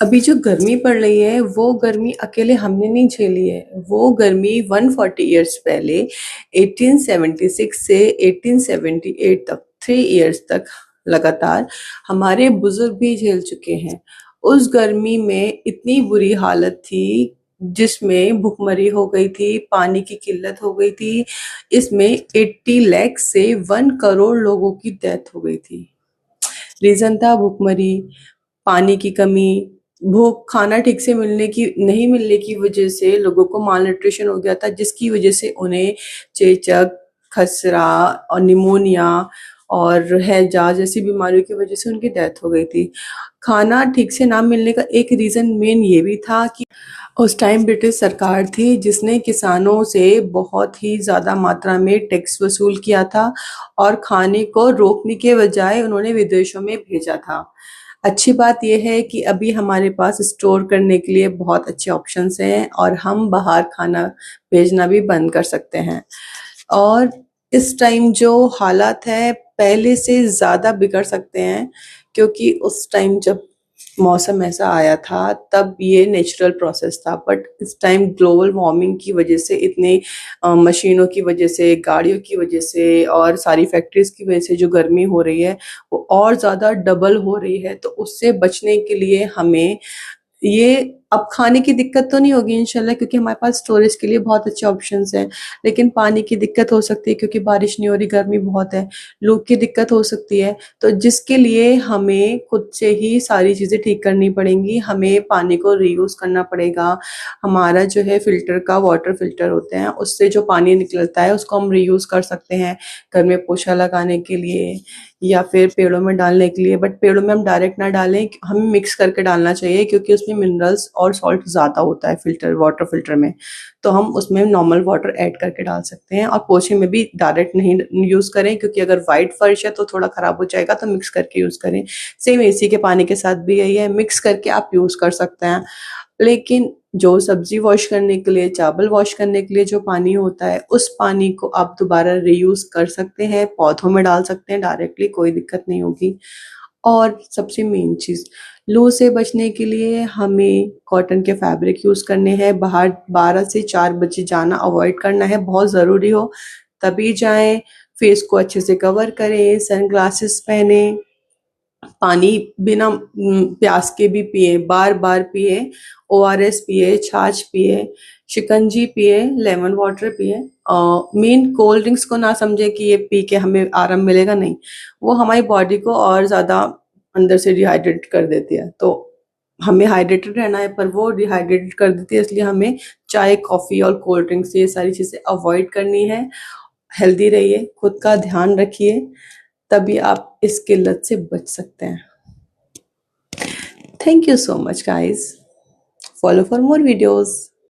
अभी जो गर्मी पड़ रही है वो गर्मी अकेले हमने नहीं झेली है। वो गर्मी 140 इयर्स पहले 1876 से 1878 तक 3 इयर्स तक लगातार हमारे बुजुर्ग भी झेल चुके हैं। उस गर्मी में इतनी बुरी हालत थी जिसमें भुखमरी हो गई थी, पानी की किल्लत हो गई थी। इसमें 80 लाख से 1 करोड़ लोगों की डेथ हो गई थी। रीजन था भुखमरी, पानी की कमी, भूख, खाना ठीक से नहीं मिलने की वजह से लोगों को माल न्यूट्रिशन हो गया था, जिसकी वजह से उन्हें चेचक, खसरा और निमोनिया और हैजा जैसी बीमारियों की वजह से उनकी डेथ हो गई थी। खाना ठीक से ना मिलने का एक रीजन मेन ये भी था कि उस टाइम ब्रिटिश सरकार थी जिसने किसानों से बहुत ही ज़्यादा मात्रा में टैक्स वसूल किया था और खाने को रोकने के बजाय उन्होंने विदेशों में भेजा था। अच्छी बात यह है कि अभी हमारे पास स्टोर करने के लिए बहुत अच्छे ऑप्शंस हैं और हम बाहर खाना भेजना भी बंद कर सकते हैं। और इस टाइम जो हालात है पहले से ज़्यादा बिगड़ सकते हैं, क्योंकि उस टाइम जब मौसम ऐसा आया था तब ये नेचुरल प्रोसेस था, बट इस टाइम ग्लोबल वार्मिंग की वजह से इतने मशीनों की वजह से, गाड़ियों की वजह से और सारी फैक्ट्रीज की वजह से जो गर्मी हो रही है वो और ज़्यादा डबल हो रही है। तो उससे बचने के लिए हमें ये अब खाने की दिक्कत तो नहीं होगी इंशाल्लाह, क्योंकि हमारे पास स्टोरेज के लिए बहुत अच्छे ऑप्शंस हैं। लेकिन पानी की दिक्कत हो सकती है क्योंकि बारिश नहीं हो रही, गर्मी बहुत है। लू की दिक्कत हो सकती है, तो जिसके लिए हमें खुद से ही सारी चीज़ें ठीक करनी पड़ेंगी। हमें पानी को रीयूज़ करना पड़ेगा। हमारा जो है फ़िल्टर का वाटर फ़िल्टर होते हैं, उससे जो पानी निकलता है उसको हम रीयूज़ कर सकते हैं घर में पोछा लगाने के लिए या फिर पेड़ों में डालने के लिए। बट पेड़ों में हम डायरेक्ट ना डालें, हमें मिक्स करके डालना चाहिए क्योंकि उसमें मिनरल्स और सॉल्ट ज़्यादा होता है वाटर फ़िल्टर में। तो हम उसमें नॉर्मल वाटर ऐड करके डाल सकते हैं। और पोछे में भी डायरेक्ट नहीं यूज़ करें, क्योंकि अगर वाइट फर्श है तो थोड़ा ख़राब हो जाएगा, तो मिक्स करके यूज़ करें। सेम एसी के पानी के साथ भी यही है, मिक्स करके आप यूज़ कर सकते हैं। लेकिन जो सब्जी वॉश करने के लिए, चावल वॉश करने के लिए जो पानी होता है, उस पानी को आप दोबारा रीयूज़ कर सकते हैं, पौधों में डाल सकते हैं डायरेक्टली, कोई दिक्कत नहीं होगी। और सबसे मेन चीज़, लू से बचने के लिए हमें कॉटन के फैब्रिक यूज़ करने हैं। बाहर 12 से 4 बजे जाना अवॉइड करना है, बहुत ज़रूरी हो तभी जाएँ। फेस को अच्छे से कवर करें, सनग्लासेस पहनें, पानी बिना प्यास के भी पिए, बार-बार पिए, ओआरएस पिए, छाछ पिए, शिकंजी पिए, लेमन वाटर पिए। मेन कोल्ड ड्रिंक्स को ना समझें कि ये पी के हमें आराम मिलेगा, नहीं। वो हमारी बॉडी को और ज़्यादा अंदर से डिहाइड्रेट कर देती है। तो हमें हाइड्रेटेड रहना है, पर वो डिहाइड्रेट कर देती है, इसलिए हमें चाय, कॉफ़ी और कोल्ड ड्रिंक्स ये सारी चीज़ें अवॉइड करनी है। हेल्दी रहिए, खुद का ध्यान रखिए, तभी आप इस किल्लत से बच सकते हैं। Thank you so much, guys. Follow for more videos.